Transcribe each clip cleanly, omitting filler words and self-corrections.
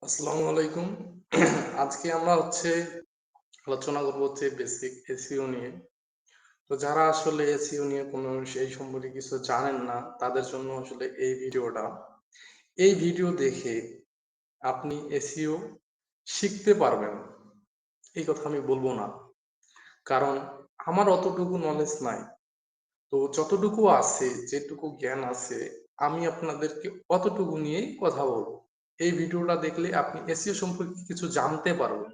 আসসালামু আলাইকুম। আজকে আমরা আলোচনা করব বেসিক এসইও নিয়ে। তো যারা আসলে এসইও নিয়ে কোনো সেই সম্পর্কে কিছু জানেন না, তাদের জন্য আসলে এই ভিডিওটা। এই ভিডিও দেখে আপনি এসইও শিখতে পারবেন। এই কথা আমি বলব না। কারণ আমার অতটুকু নলেজ নাই। তো যতটুকু আছে, যেটুকু জ্ঞান আছে, আমি আপনাদেরকে অতটুকু নিয়েই কথা বলব। এই ভিডিওটা দেখলে আপনি এসইও সম্পর্কে কিছু জানতে পারবেন।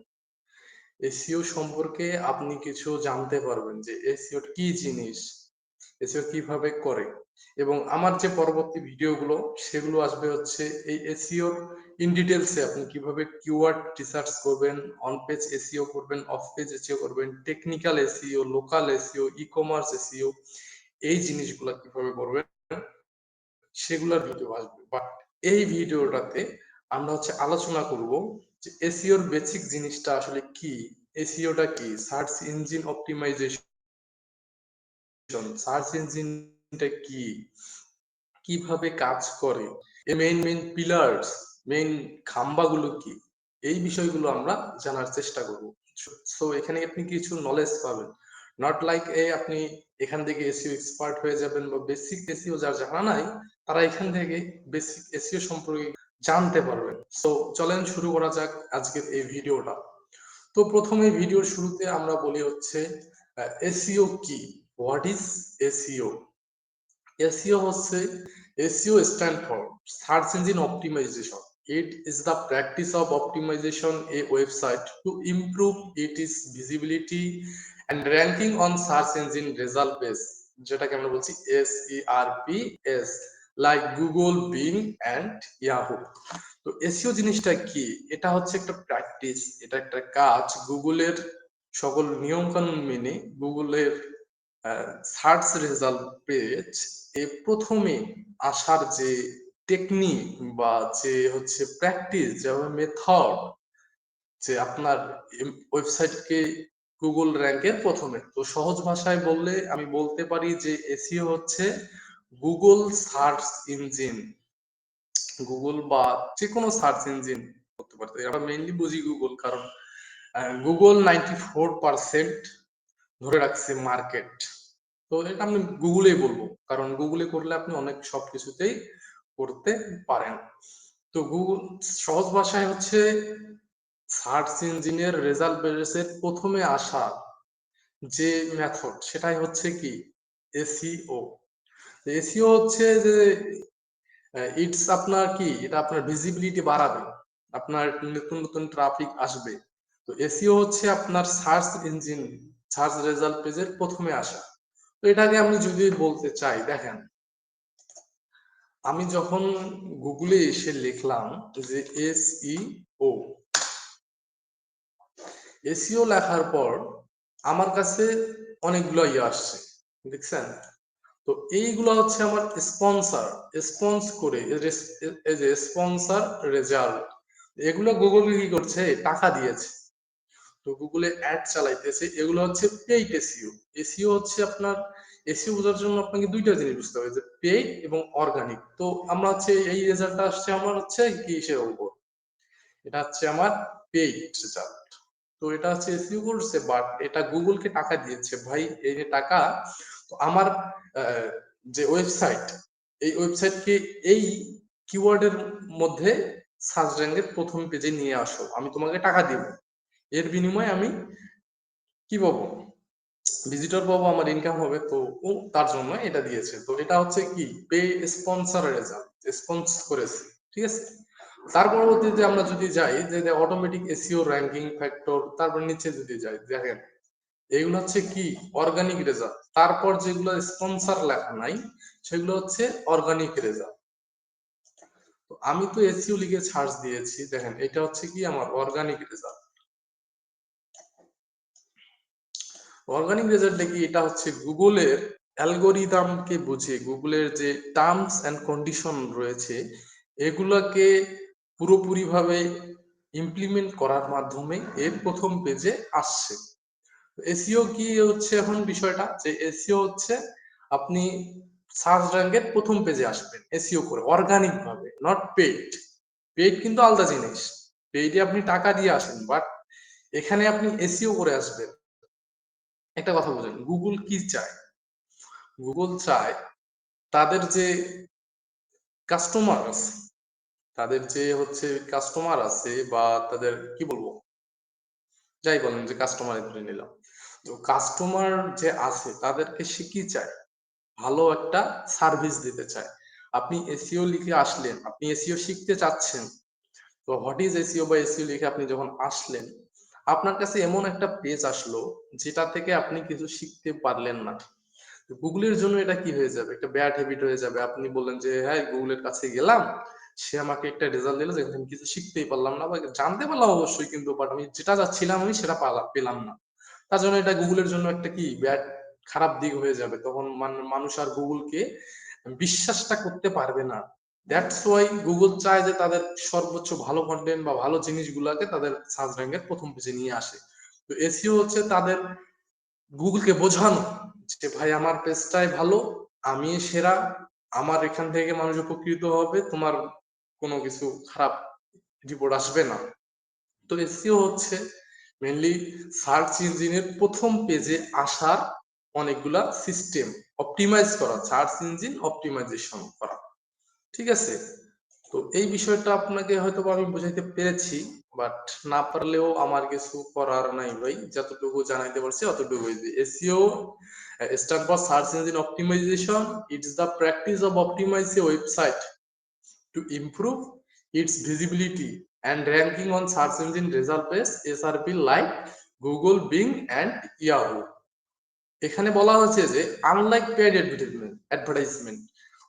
এসইও সম্পর্কে আপনি কিছু জানতে পারবেন যে এসইও কি জিনিস, এসইও কিভাবে করে, এবং আমার যে পরবর্তী ভিডিওগুলো সেগুলো আসবে এই এসইও ইন ডিটেলসে আপনি কিভাবে কিওয়ার্ড রিসার্চ করবেন, অন পেজ এসইও করবেন, অফ পেজ এসইও করবেন, technical SEO, local SEO, e commerce SEO, এই জিনিসগুলো কিভাবে করবেন সেগুলোর ভিডিও আসবে। বাট এই ভিডিওটাতে আমরা আলোচনা করব যে এসইওর বেসিক জিনিসটা আসলে কি, এসইওটা কি, সার্চ ইঞ্জিন অপটিমাইজেশন, সার্চ ইঞ্জিনটা কি, কিভাবে কাজ করে, এর মেইন পিলার্স, মেইন খাম্বাগুলো কি, এই বিষয়গুলো আমরা জানার চেষ্টা করব। সো এখানে আপনি কিছু নলেজ পাবেন। নট লাইক আপনি এখান থেকে এসইও এক্সপার্ট হয়ে যাবেন, বা বেসিক এসইও যার জানা নাই তারা এখান থেকে বেসিক এসইও সম্পর্কে জানতে পারবেন। সো চলেন শুরু করা যাক আজকের এই ভিডিওটা। তো প্রথমে ভিডিওর শুরুতে আমরা বলি এসইও কি, what is SEO. SEO SEO stand for search engine optimization. It is the practice of optimization a website to improve its visibility and ranking on search engine result page, যেটাকে আমরা বলছি SERPs, like Google, Bing and Yahoo. তো SEO জিনিসটা কি? এটা হচ্ছে একটা practice, এটা একটা কাজ গুগলের সকল নিয়ম কানুন মেনে গুগলের সার্চ রেজাল্ট পেজ প্রথমে আসার যে টেকনিক বা যে প্র্যাকটিস, যেভাবে মেথড, যে আপনার ওয়েবসাইটকে গুগল র্যাঙ্কের প্রথমে। তো সহজ ভাষায় বললে আমি বলতে পারি যে এসইও হচ্ছে গুগল সার্চ ইঞ্জিন, গুগল বা যে কোনো সার্চ ইঞ্জিন করতে পারতে। আমরা মেইনলি বুঝি গুগল, কারণ গুগল 94% ধরে রাখছে মার্কেট। তো এটা আমি গুগলেই বলবো, কারণ গুগলে করলে আপনি অনেক সবকিছুতেই করতে পারেন। তো গুগল সহজ ভাষায় সার্চ ইঞ্জিনের রেজাল্ট বেসের প্রথমে আসা যে মেথড, সেটাই কি এসইও। এসইও যে ইটস আপনার কি, এটা আপনার ভিজিবিলিটি বাড়াবে, আপনার নতুন নতুন ট্রাফিক আসবে। তো এসইও আপনার সার্চ ইঞ্জিন, সার্চ রেজাল্ট পেজের প্রথমে আসা। তো এটাকে আমি যদি বলতে চাই, দেখেন, আমি যখন গুগলে এসে লিখলাম যে এসইও, এসইও লেখার পর আমার কাছে অনেকগুলো আসছে, দেখছেন? তো এইগুলো আমার স্পন্সর, স্পন্স করে এই যে স্পন্সর রেজাল্ট, এগুলো গুগল কি করছে, টাকা দিয়েছে। তো গুগলে অ্যাড চালাইতেছে, এগুলো পেইড এসইও। এসইও আপনার এসইও বোঝার জন্য আপনাকে দুইটা জিনিস বুঝতে হবে, যে পেইড এবং অর্গানিক। তো আমরা এই রেজাল্টটা আসছে আমার কিসের উপর, এটা আমার পেইড রেজাল্ট। তো এটা এসইও করছে, বাট এটা গুগলকে টাকা দিয়েছে, ভাই এই যে টাকা। তো আমার যে ওয়েবসাইট, এই ওয়েবসাইটকে এই কিওয়ার্ডের মধ্যে সার্চ র্যাঙ্কের প্রথম পেজে নিয়ে আসো, আমি তোমাকে টাকা দিব। এর বিনিময়ে আমি কি পাবো, ভিজিটর পাবো, আমার ইনকাম হবে। তো ও তার জন্য এটা দিয়েছে। তো এটা কি পে স্পন্সর রেজাল্ট, স্পন্স করেছে, ঠিক আছে। তার পরবর্তীতে আমরা যদি যাই যে অটোমেটিক এসইও র্যাঙ্কিং ফ্যাক্টর, তারপর নিচে যদি যাই, দেখেন এগুলো কি অর্গানিক রেজাল্ট। তারপর যেগুলো স্পন্সর লেখা নাই সেগুলো অর্গানিক রেজাল্ট। তো আমি তো এসইও লিখে সার্চ দিয়েছি, দেখেন এটা কি আমার অর্গানিক রেজাল্ট। অর্গানিক রেজাল্টে কি, এটা গুগলের অ্যালগোরিদমকে বুঝে, গুগলের যে টার্মস এন্ড কন্ডিশন রয়েছে এগুলাকে পুরোপুরি ভাবে ইমপ্লিমেন্ট করার মাধ্যমে এর প্রথম পেজে আসছে। এসইও কি এখন বিষয়টা, যে এসইও আপনি সার্চ র্যাঙ্কের প্রথম পেজে আসবেন এসইও করে অর্গানিক ভাবে, নট পেইড। পেইড কিন্তু আলাদা জিনিস। পেইডে আপনি টাকা দিয়ে আসেন, বাট এখানে আপনি এসইও করে আসবেন। একটা কথা বলেন, গুগল কি চায়? গুগল চায় তাদের যে কাস্টমার আছে, তাদের যে হচ্ছে কাস্টমার আছে বা তাদের কি বলবো, যাই বলেন যে কাস্টমার ধরে নিলাম, তো কাস্টমার যে আছে তাদেরকে সে কি চায়? ভালো একটা সার্ভিস দিতে চায়। আপনি এসইও লিখে আসলেন, আপনি এসইও শিখতে চাচ্ছেন, তো হোয়াট ইজ এসইও বা এসইও লিখে আপনি যখন আসলেন, আপনার কাছে এমন একটা পেজ আসলো যেটা থেকে আপনি কিছু শিখতে পারলেন না। গুগলের জন্য এটা কি হয়ে যাবে, একটা ব্যাড হ্যাবিট হয়ে যাবে। আপনি বললেন যে হ্যাঁ গুগলের কাছে গেলাম, সে আমাকে একটা রেজাল্ট দিল যেখানে আমি কিছু শিখতেই পারলাম না, বা জানতে পারলাম অবশ্যই, কিন্তু বাট আমি যেটা চাচ্ছিলাম আমি সেটা পেলাম না। তার জন্য এটা গুগলের জন্য একটা কি ব্যাড, খারাপ দিক হয়ে যাবে। তখন মানুষ আর গুগলকে বিশ্বাসটা করতে পারবে না। দ্যাটস ওয়াই গুগল চায় যে তাদের সর্বোচ্চ ভালো কন্টেন্ট বা ভালো জিনিসগুলোকে তাদের সার্চ র্যাঙ্কের প্রথম পেজে নিয়ে আসে। তো এসইও হচ্ছে তাদের গুগলকে বোঝানো যে ভাই আমার পেজটাই ভালো, আমি সেরা, আমার এখান থেকে মানুষ উপকৃত হবে, তোমার কোনো কিছু খারাপ রিপোর্ট আসবে না। তো এসইও হচ্ছে মেনলি সার্চ ইঞ্জিনের প্রথম পেজে আসার অনেকগুলা সিস্টেম অপটিমাইজ করা, সার্চ ইঞ্জিন অপটিমাইজেশন করা। ঠিক আছে, তো এই বিষয়টা আপনাকে হয়তো আমি বোঝাইতে পেরেছি, বাট না পারলেও আমার কিছু করার নাই ভাই, যতটুকু জানাইতে পারছি অতটুকুই। SEO stand for search engine optimization, it's the practice of optimize a website to improve its visibility and ranking on search engine result page SRP like Google, Bing and Yahoo। এখানে বলা হচ্ছে যে আনলাইক পেইড অ্যাডভার্টাইজমেন্ট,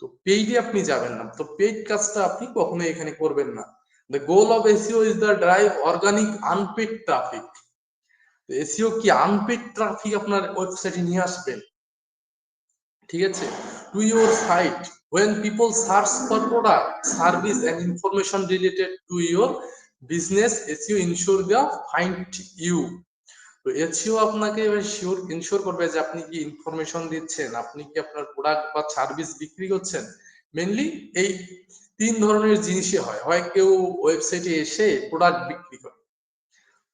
তো পেইডে আপনি যাবেন না, তো paid কাজটা আপনি কখনোই এখানে করবেন না। The goal of SEO is the drive organic unpaid traffic. SEO কি আনপেইড ট্রাফিক আপনার ওয়েবসাইটে নিয়ে আসবেন, ঠিক আছে, to your site when people search for product service and information related to your business, SEO ensure they find you। তো SEO আপনাকে sure ensure করবে যে আপনি কি ইনফরমেশন দিচ্ছেন, আপনি কি আপনার প্রোডাক্ট বা সার্ভিস বিক্রি করছেন। মেনলি এই তিন ধরনের জিনিসই হয়, হয় কেউ ওয়েবসাইটে এসে প্রোডাক্ট বিক্রি করে,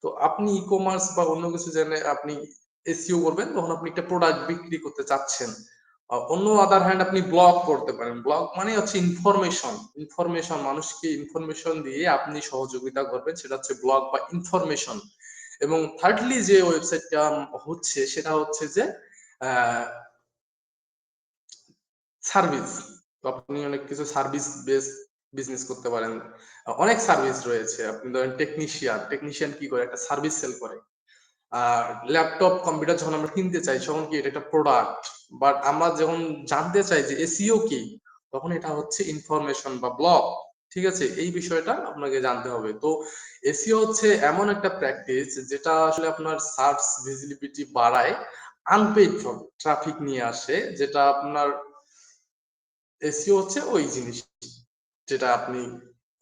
তো আপনি ই কমার্স বা অন্য কিছু জেনে আপনি এসইও করবেন, তখন আপনি একটা প্রোডাক্ট বিক্রি করতে চাচ্ছেন। অন্য আদার হ্যান্ড আপনি ব্লগ করতে পারেন, ব্লগ মানে হচ্ছে ইনফরমেশন, মানুষকে ইনফরমেশন দিয়ে আপনি সহযোগিতা করবেন, সেটা হচ্ছে ব্লগ বা ইনফরমেশন। এবং থার্ডলি যে ওয়েবসাইটটা হচ্ছে সেটা হচ্ছে যে সার্ভিস। তো আপনি অনেক কিছু সার্ভিস বেস বিজনেস করতে পারেন, অনেক সার্ভিস রয়েছে। আপনি ধরেন টেকনিশিয়ান কি করে, একটা সার্ভিস সেল করে। আর ল্যাপটপ কম্পিউটার যখন আমরা কিনতে চাই তখন কি এটা একটা প্রোডাক্ট, বাট আমরা যখন জানতে চাই যে এসইও কি, তখন এটা হচ্ছে ইনফরমেশন বা ব্লগ। ঠিক আছে, এই বিষয়টা আপনাকে জানতে হবে। তো এসইও হচ্ছে এমন একটা প্র্যাকটিস যেটা আসলে আপনার সার্চ ভিজিবিলিটি বাড়ায়, আনপেইড ট্রাফিক নিয়ে আসে, যেটা আপনার এসইও হচ্ছে ওই জিনিস যেটা আপনি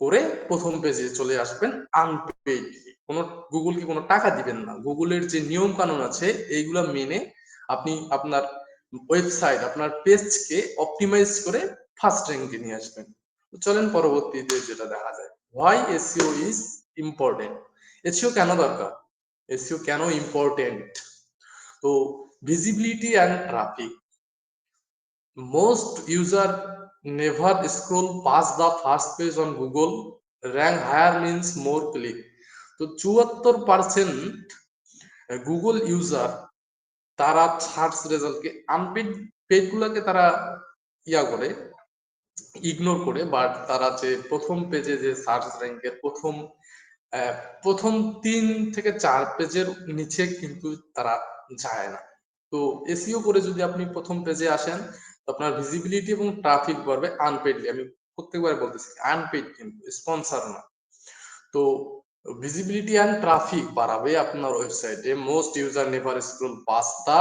করে প্রথম পেজে চলে আসবেন আনপেইড। কোনো গুগল কি কোনো টাকা দিবেন না, গুগলের যে নিয়ম কানুন আছে এইগুলা মেনে আপনি আপনার ওয়েবসাইট, আপনার পেজকে অপটিমাইজ করে ফার্স্ট র্যাঙ্কে নিয়ে আসবেন। তো চলেন পরবর্তীতে যেটা দেখা যায়, why SEO is important. SEO কেন দরকার, এসইও কেন ইম্পর্টেন্ট? তো visibility and traffic, most user never scroll past the first page on Google. Rank higher means more click। তো 74% গুগল ইউজার তারা সার্চ রেজাল্টকে আনপেড পেজ গুলাকে তারা ইয়া করে, ইগনোর করে, বাট তারা যে প্রথম পেজে যে সার্চ র্যাঙ্কের প্রথম 3 থেকে 4 পেজের নিচে কিন্তু তারা যায় না। তো এসইও করে যদি আপনি প্রথম পেজে আসেন, তো আপনার ভিজিবিলিটি এবং ট্রাফিক বাড়বে আনপেইডলি। আমি প্রত্যেকবার বলতেছি আনপেইড, কিন্তু স্পন্সর না। তো ভিজিবিলিটি এন্ড ট্রাফিক বাড়াবে আপনার ওয়েবসাইটে। Most user never scroll past the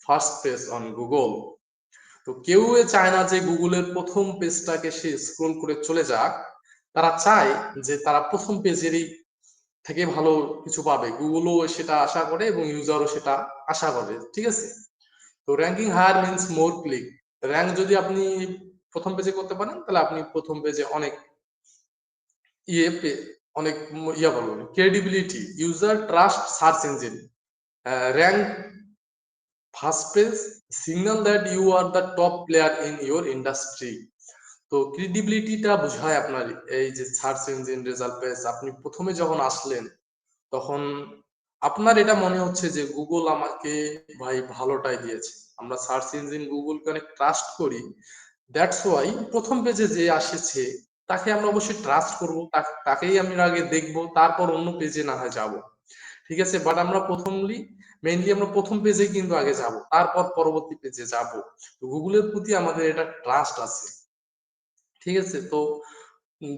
first page on Google. তো কেউ চায় না যে গুগলের প্রথম পেজটাকে সে স্ক্রল করে চলে যাক, তারা চায় যে তারা প্রথম পেজেরই থেকে ভালো কিছু পাবে, গুগলও সেটা আশা করে এবং ইউজারও সেটা আশা করে। ঠিক আছে, তো ranking higher means more click. Rank যদি আপনি প্রথম পেজে করতে পারেন, তাহলে আপনি প্রথম পেজে অনেক ইয়ে অনেক ইয়া বলবো credibility, user trust search engine, rank first page, signal that you are the top player in your industry. তো ক্রেডিবিলিটিটা বোঝায় আপনার এই যে সার্চ ইঞ্জিন রেজাল্ট পেজ, আপনি প্রথমে যখন আসলেন তখন আপনার এটা মনে হচ্ছে যে গুগল আমাকে ভাই ভালোটাই দিয়েছে, আমরা সার্চ ইঞ্জিন গুগলকে অনেক ট্রাস্ট করি, দ্যাটস ওয়াই প্রথম পেজে যে আসেছে তাকে আমরা অবশ্যই ট্রাস্ট করবো, তাকেই আমি আগে দেখবো, তারপর অন্য পেজে না হয় যাবো, ঠিক আছে। বাট আমরা মেইনলি আমরা প্রথম পেজে কিন্তু আগে যাব, তারপর পরবর্তী পেজে যাব। গুগলের প্রতি আমাদের এটা ট্রাস্ট আছে, ঠিক আছে। তো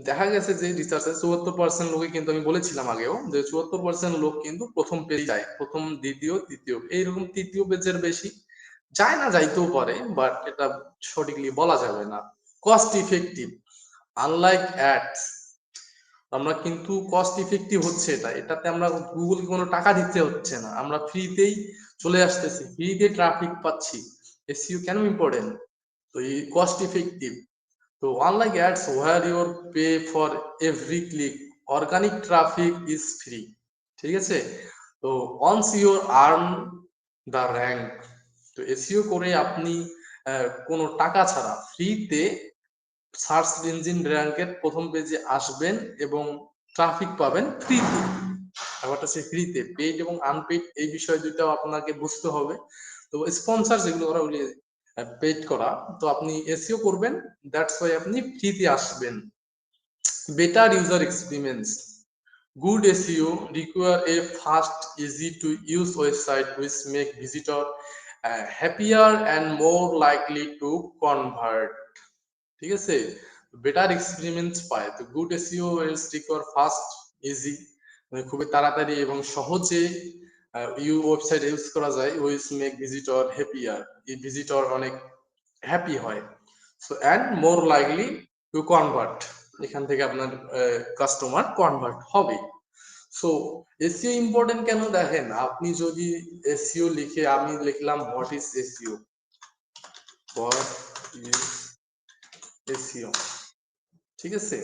দেখা গেছে যে রিসার্চে 74% লোকই কিন্তু, আমি বলেছিলাম আগেও যে 74% লোক কিন্তু প্রথম পেজে যায়, প্রথম দ্বিতীয় তৃতীয়, এইরকম তৃতীয় পেজের বেশি যায় না, যাইতেও পারে, বাট এটা সঠিকলি বলা যাবে না। কস্ট ইফেক্টিভ, আনলাইক অ্যাডস, আমরা কিন্তু কস্ট ইফেক্টিভ হচ্ছে এটাতে আমরা গুগল কোনো টাকা দিতে হচ্ছে না, আমরা ফ্রিতেই চলে আসতেছি, ফ্রিতে ট্রাফিক পাচ্ছি। এসইও কেন ইম্পর্টেন্ট? তো এই কস্ট ইফেক্টিভ। তো unlike ads where your pay for every click, organic traffic is free, ঠিক আছে। তো once your earn the rank, তো এসইও করে আপনি কোনো টাকা ছাড়া ফ্রিতে সার্চ ইঞ্জিন র্যাঙ্কের প্রথম পেজে আসবেন এবং ট্রাফিক পাবেন ফ্রিতে। ব্যাপারটা হচ্ছে ফ্রিতে, পেইড এবং আনপেইড এই বিষয় দুইটাও আপনাকে বুঝতে হবে। তো স্পন্সর যেগুলো করা ওগুলি পেইড করা, তো আপনি এসইও করবেন, দ্যাটস ওয়াই আপনি ফ্রিতে আসবেন। Better user experience, good SEO require a fast, easy to use website which make visitor happier and more likely to convert, ঠিক আছে। বেটার এক্সপিরিয়েন্স পায়, তো good SEO is require fast, easy, মানে খুবই তাড়াতাড়ি এবং সহজে ওয়েবসাইট ইউজ করা যায়, উইচ মেক ভিজিটর হ্যাপিয়ার, এই ভিজিটর অনেক হ্যাপি হয়। So and more likely to convert, এখান থেকে আপনার কাস্টমার কনভার্ট হবে। সো এসইও ইম্পর্টেন্ট কেন দেখেন, আপনি যদি এসইও লিখে, আমি লিখলাম what is SEO, what is SEO, ঠিক আছে।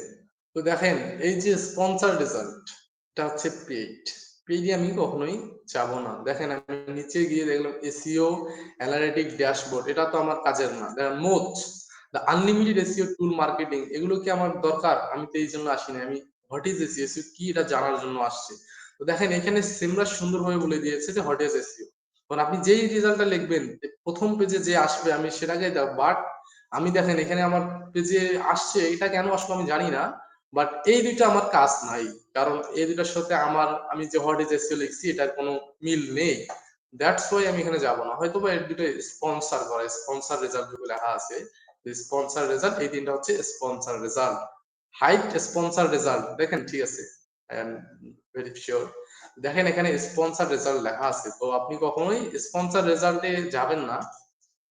তো দেখেন এই যে স্পন্সর রেজাল্ট, এটা হচ্ছে পেইড, পেইডে আমি কখনোই যাব না। দেখেন আমি নিচে গিয়ে দেখলাম এসইও অ্যানালিটিক ড্যাশবোর্ড, এটা তো আমার কাজের না। দেখেন মোচ the unlimited SEO tool marketing, এগুলো কি আমার দরকার? আমি তো এই জন্য আসিনি, আমি হোয়াট ইজ এসইও, এসইও কি এটা জানার জন্য আসছে। তো দেখেন এখানে সিমরা সুন্দরভাবে বলে দিয়েছে যে হোয়াট ইজ এসইও, কারণ আপনি যেই রেজাল্টটা লিখবেন প্রথম পেজে যে আসবে আমি সেটাকে দাও, বাট আমি দেখেন এখানে আমার পেজে আসছে, এটা কেন আসলো আমি জানি না, বাট এই দুইটা আমার কাজ নাই, কারণ এই দুইটার সাথে আমার, আমি যে হোয়াট ইজ এসইও লিখছি এটার কোনো মিল নেই, দ্যাটস ওয়াই আমি এখানে যাব না। হয়তো বা এর দুটো স্পন্সর করে, স্পন্সর রেজাল্ট যেগুলো লেখা আছে, স্পন্সর রেজাল্ট, এই তিনটা হচ্ছে sponsor result. Height sponsor result, দেখেন ঠিক আছে, আই এম ভেরি শিওর। দেখেন এখানে স্পন্সর রেজাল্ট লেখা আছে, তো আপনি কখনোই স্পন্সর রেজাল্টে যাবেন না।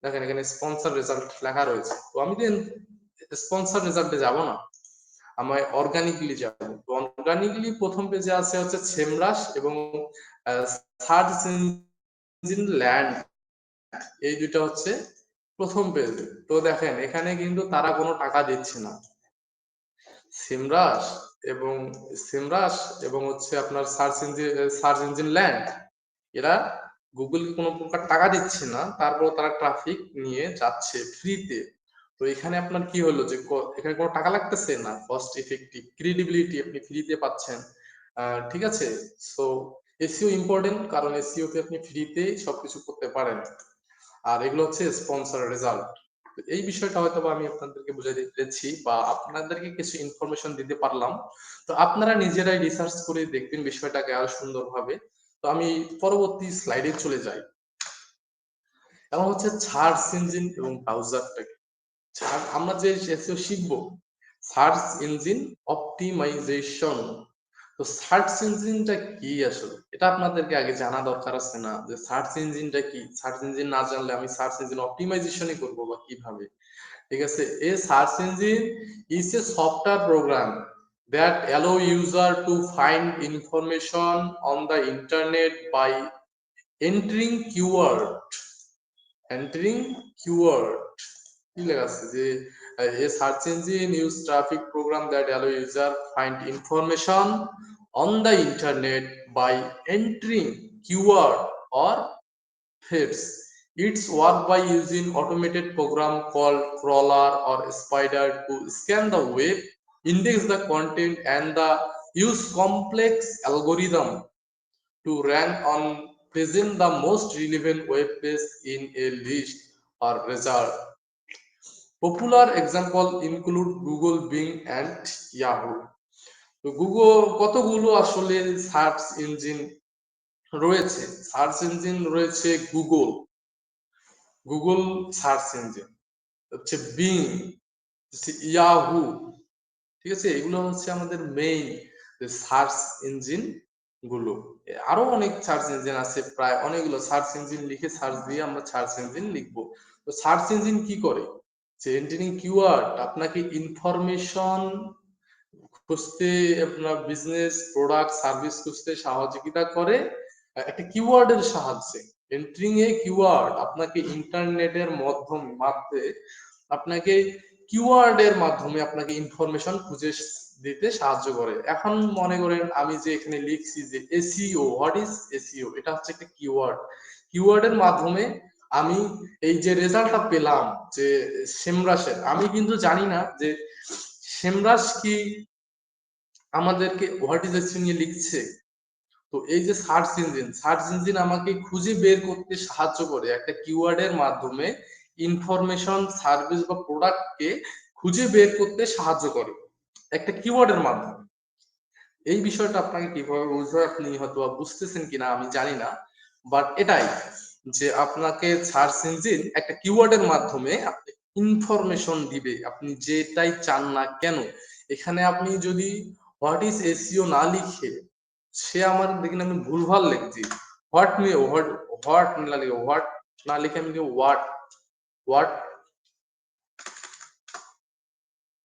দেখেন এখানে স্পন্সর রেজাল্ট লেখা রয়েছে, তো আমি স্পন্সর রেজাল্টে যাব না, আমি অর্গানিকলি যাব। অর্গানিকলি প্রথম পেজে আছে হচ্ছে সেমরাস এবং সার্চ ইঞ্জিন ল্যান্ড, এই দুইটা হচ্ছে প্রথম পেজে। তো দেখেন এখানে কিন্তু তারা কোনো টাকা দিচ্ছে না, সিমরাস এবং সিমরাস এবং হচ্ছে আপনার সার্চ ইঞ্জিন ল্যান্ড, এরা গুগলকে কোনো প্রকার টাকা দিচ্ছে না, তারপর তারা ট্রাফিক নিয়ে যাচ্ছে ফ্রিতে। তো এখানে আপনার কি হলো যে এখানে কোনো টাকা লাগতেছে না, কস্ট ইফেক্টিভ, ক্রেডিবিলিটি আপনি ফ্রিতে পাচ্ছেন, ঠিক আছে। সো এসইও ইম্পর্টেন্ট, কারণ এসইও তে আপনি ফ্রিতে সবকিছু করতে পারেন, আর এগুলো হচ্ছে স্পন্সর রেজাল্ট। এই বিষয়টা হয়তো আমি আপনাদেরকে বুঝাই দিতে পেরেছি বা আপনাদেরকে কিছু ইনফরমেশন দিতে পারলাম। তো আপনারা নিজেরাই রিসার্চ করে দেখবেন বিষয়টাকে আরো সুন্দরভাবে। তো আমি পরবর্তী স্লাইডে চলে যাই। এবং হচ্ছে সার্চ ইঞ্জিন এবং ব্রাউজারটাকে, আমরা যে এসইও শিখবো সার্চ ইঞ্জিন অপটিমাইজেশন। তো সার্চ ইঞ্জিনটা কি আসলে, এটা আপনাদেরকে আগে জানা দরকার আছে না, যে সার্চ ইঞ্জিনটা কি। সার্চ ইঞ্জিন না জানলে আমি সার্চ ইঞ্জিন অপটিমাইজেশনই করবো বা কিভাবে, ঠিক আছে। A search engine is a software program that allow user to find information on the internet by entering keyword, কি লেখা আছে যে A search engine use traffic program that allow user find information on the internet by entering keyword or phrase. It's work by using automated program called crawler or spider to scan the web, index the content, and the use complex algorithm to rank on present the most relevant web page in a list or result. Popular example include Google, Bing, and Yahoo. তো Google কতগুলো আসলে search engine রয়েছে? Search engine রয়েছে Google, Google search engine হচ্ছে, being, Yahoo, ঠিক আছে? এগুলো হচ্ছে আমাদের মেইন সার্চ ইঞ্জিন গুলো। আরো অনেক সার্চ ইঞ্জিন আছে, প্রায় অনেকগুলো সার্চ ইঞ্জিন লিখে সার্চ দিয়ে আমরা সার্চ ইঞ্জিন লিখবো। তো সার্চ ইঞ্জিন কি করে? যে এন্ট্রিং কিওয়ার্ড আপনাকে ইনফরমেশন খুঁজতে, আপনার বিজনেস প্রোডাক্ট সার্ভিস খুঁজতে সহযোগিতা করে একটা কিওয়ার্ডের সাহায্যে। এন্ট্রিং এ কিওয়ার্ড আপনাকে ইন্টারনেটের মাধ্যমে আপনাকে কিওয়ার্ডের মাধ্যমে আপনাকে ইনফরমেশন খুঁজে দিতে সাহায্য করে। এখন মনে করেন আমি যে এখানে লিখছি যে এসইও, হোয়াট ইজ এসইও, এটা হচ্ছে একটা কিওয়ার্ড। কিওয়ার্ডের মাধ্যমে আমি এই যে রেজাল্টটা পেলাম যে সেমরাসের, আমি কিন্তু জানি না যে সেমরাস কি আমাদেরকে হোয়াট ইজ এসইও নিয়ে লিখছে। তো এই যে সার্চ ইঞ্জিন আমাকে খুঁজে বের করতে সাহায্য করে একটা কিওয়ার্ডের মাধ্যমে ইনফরমেশন, সার্ভিস বা প্রোডাক্টকে খুঁজে বের করতে সাহায্য করে একটা কিওয়ার্ডের মাধ্যমে। এই বিষয়টা আপনাকে কিভাবে বুঝবে, আপনি হয়তো বুঝতেছেন কিনা আমি জানি না, বাট এটাই যে আপনাকে সার্চ ইঞ্জিন একটা কিওয়ার্ডের মাধ্যমে আপনি ইনফরমেশন দিবে, আপনি যেটাই চান না কেন। এখানে আপনি যদি হোয়াট ইজ এসইও না লিখে, সে আমার দেখেন আমি ভুলভাল লিখছি, হোয়াট নিয়ে হোয়াট না লিখে, হোয়াট না লিখে আমি what, what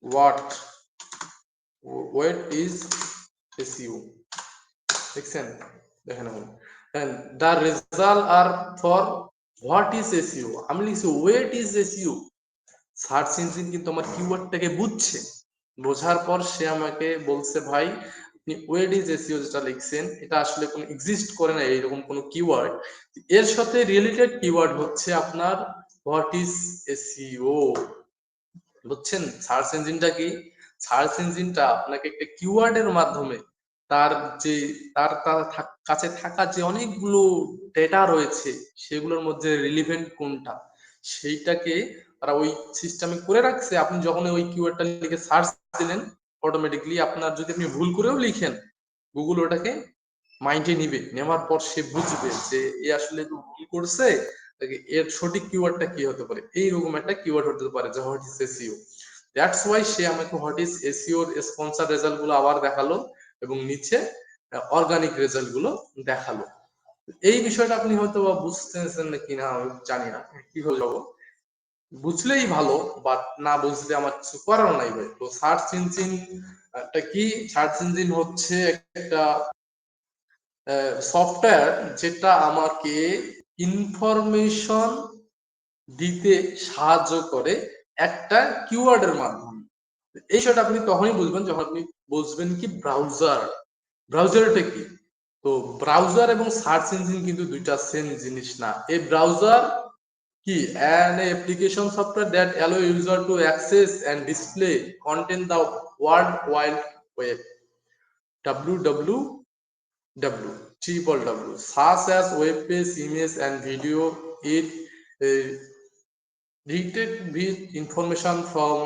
what what is SEO দেখছেন, দেখেন এখন the result are for what is SEO, আমি লিখছি what is SEO. Search engine কিন্তু আমার কিওয়ার্ডটাকে বুঝছে, বোঝার পর সে আমাকে বলছে ভাই আপনি ওয়েট ইজ এসইও যেটা লিখছেন এটা আসলে কোনো এক্সিস্ট করে না এইরকম কোনো কিওয়ার্ড, এর সাথে রিলেটেড কিওয়ার্ড হচ্ছে আপনার হোয়াট ইজ এসইও। বুঝছেন সার্চ ইঞ্জিনটা কি? সার্চ ইঞ্জিনটা আপনাকে একটা কিওয়ার্ডের মাধ্যমে তার যে তার কাছে থাকা যে অনেকগুলো ডেটা রয়েছে সেগুলোর মধ্যে রিলিভেন্ট কোনটা সেইটাকে তারা ওই সিস্টেমে করে রাখছে। আপনি যখন ওই কিওয়ার্ডটা লিখে সার্চ দিলেন, অটোমেটিকলি আপনার যদি আপনি ভুল করেও লিখেন, গুগল ওটাকে মাইন্ডে নিবে, নেওয়ার পর সে বুঝবে যে এ আসলে তো ভুল করছে, এর সঠিক কিওয়ার্ডটা কি হতে পারে, এইরকম একটা কিওয়ার্ড হতে পারে যে what is SEO. That's why সে আমাকে হোয়াট ইজ এসইও এর স্পন্সর রেজাল্ট গুলো আবার দেখালো এবং নিচে অর্গানিক রেজাল্ট গুলো দেখালো। এই বিষয়টা আপনি হয়তো বা বুঝতেছেন না কিনা আমি জানি না, কি হলো বুঝলেই ভালো, বাট না বুঝলে আমার কিছু করার নাই ভাই। তো সার্চ ইঞ্জিন কি? সার্চ ইঞ্জিন হচ্ছে একটা সফটওয়্যার যেটা আমাকে ইনফরমেশন দিতে সাহায্য করে একটা কিওয়ার্ডের মাধ্যমে। এই বিষয়টা আপনি তখনই বুঝবেন যখন আপনি বুঝবেন কি ব্রাউজার, ব্রাউজারটা কি। তো ব্রাউজার এবং সার্চ ইঞ্জিন কিন্তু দুইটা সেম জিনিস না। এই ব্রাউজার কি an application software that allow user to access and display content the world wide web, www, such as web page, image and video. It uh, retrieve information from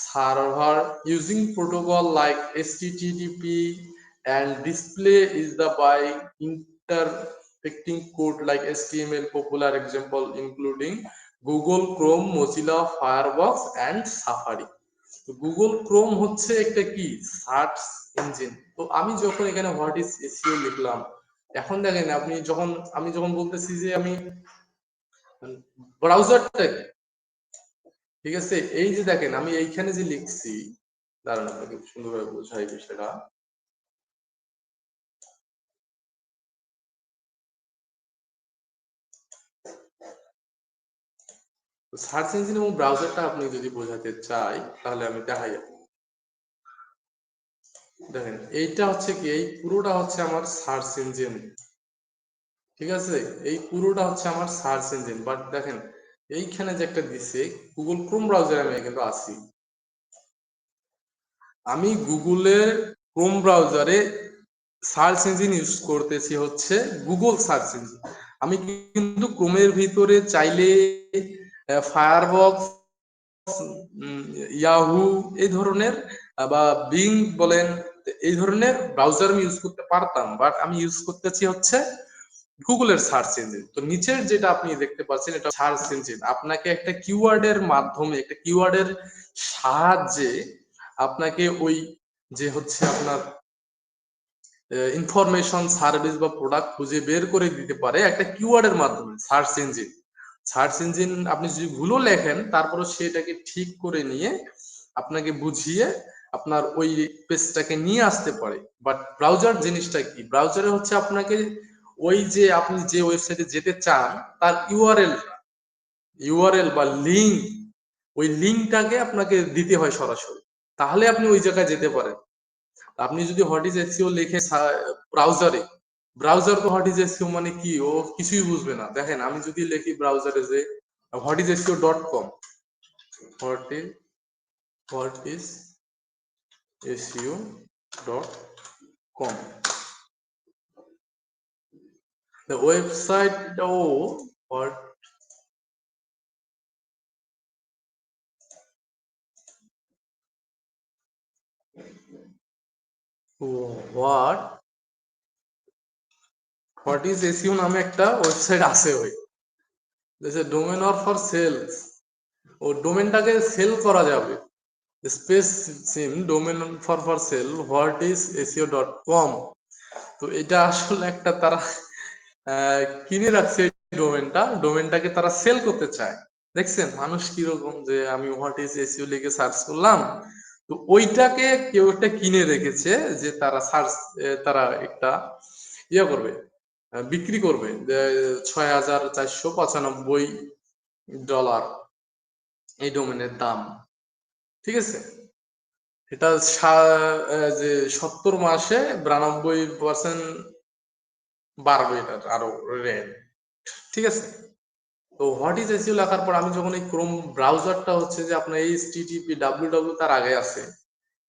server using protocol like HTTP, and display is the by interpreting code like HTML. Popular example including Google Chrome, Mozilla Firefox and Safari. Google Chrome হচ্ছে একটা কি search engine. তো আমি যখন এখানে what is SEO লিখলাম, এখন দেখেন আপনি যখন আমি যখন বলতেছি যে আমি ব্রাউজারটা, ঠিক আছে, এই যে দেখেন আমি এইখানে যে লিখছি, দাঁড়ান আপনাকে সুন্দরভাবে বোঝাই বিষয়টা। সার্চ ইঞ্জিন এবং ব্রাউজারটা আপনি যদি বোঝাতে চাই তাহলে আমি দেখাই। দেখেন এইটা হচ্ছে কি, এই পুরোটা হচ্ছে আমার সার্চ ইঞ্জিন, ঠিক আছে? এই পুরোটা হচ্ছে আমার সার্চ ইঞ্জিন। বাট দেখেন এইখানে যে একটা দিচ্ছে গুগল ক্রোম ব্রাউজারে আমি কিন্তু আছি, আমি গুগলের ক্রোম ব্রাউজারে সার্চ ইঞ্জিন ইউজ করতেছি হচ্ছে গুগল সার্চ ইঞ্জিন। আমি কিন্তু ক্রোমের ভিতরে চাইলে ফায়ারবক্স, ইয়াহু এই ধরনের বা বিং বলেন এই ধরনের ব্রাউজার আমি ইউজ করতে পারতাম, বাট আমি ইউজ করতেছি হচ্ছে গুগলের সার্চ ইঞ্জিন। তো নিচের যেটা আপনি দেখতে পাচ্ছেন এটা সার্চ ইঞ্জিন, আপনাকে একটা কিওয়ার্ডের মাধ্যমে, একটা কিওয়ার্ডের সাহায্যে আপনাকে ওই যে হচ্ছে আপনার ইনফরমেশন, সার্ভিস বা প্রোডাক্ট খুঁজে বের করে দিতে পারে একটা কিওয়ার্ডের মাধ্যমে সার্চ ইঞ্জিন। সার্চ ইঞ্জিন আপনি যদি ভুলও লেখেন তারপরে সেটাকে ঠিক করে নিয়ে আপনাকে বুঝিয়ে আপনার ওই পেজটাকে নিয়ে আসতে পারে। বাট ব্রাউজার জিনিসটা কি, ব্রাউজারে হচ্ছে আপনাকে ওই যে আপনি যে ওয়েবসাইটে যেতে চান তার ইউআরএল বা লিঙ্ক, ওই লিঙ্কটাকে আপনাকে দিতে হয় সরাসরি, তাহলে আপনি ওই জায়গায় যেতে পারেন। আপনি যদি হোয়াট ইজ এসইও লিখে ব্রাউজারে, ব্রাউজার তো হোয়াট ইজ এসইও মানে কি ও কিছুই বুঝবে না। দেখেন আমি যদি লিখি ব্রাউজারে যে what is SEO dot com, what is what is SEO dot com, the website, what what what is SEO নামে একটা ওয়েবসাইট আছে, ওই ডোমেন অর ফর সেলস, ও ডোমেনটাকে সেল করা যাবে, spaceship domain for sale what is SEO dot com. তো এটা আসলে একটা তারা কিনে রাখছে ডোমেনটা, ডোমেনটাকে তারা সেল করতে চায়। দেখছেন মানুষ কিরকম, যে আমি হোয়াট ইজ এসইও লিখে সার্চ করলাম, তো ওইটাকে কেউ একটা কিনে রেখেছে যে তারা সার্চ, তারা একটা ইয়ে করবে, বিক্রি করবে $6,495 এই ডোমেনের দাম, ঠিক আছে? এটা যে 70 মাসে 92% বাড়বে এটার আরো রেট, ঠিক আছে? তো হোয়াট ইজ এসইও লেখার পর আমি যখন এই ক্রোম ব্রাউজারটা হচ্ছে যে আপনার এইচটিটিপি ডাব্লিউডাব্লিউ তার আগে আছে,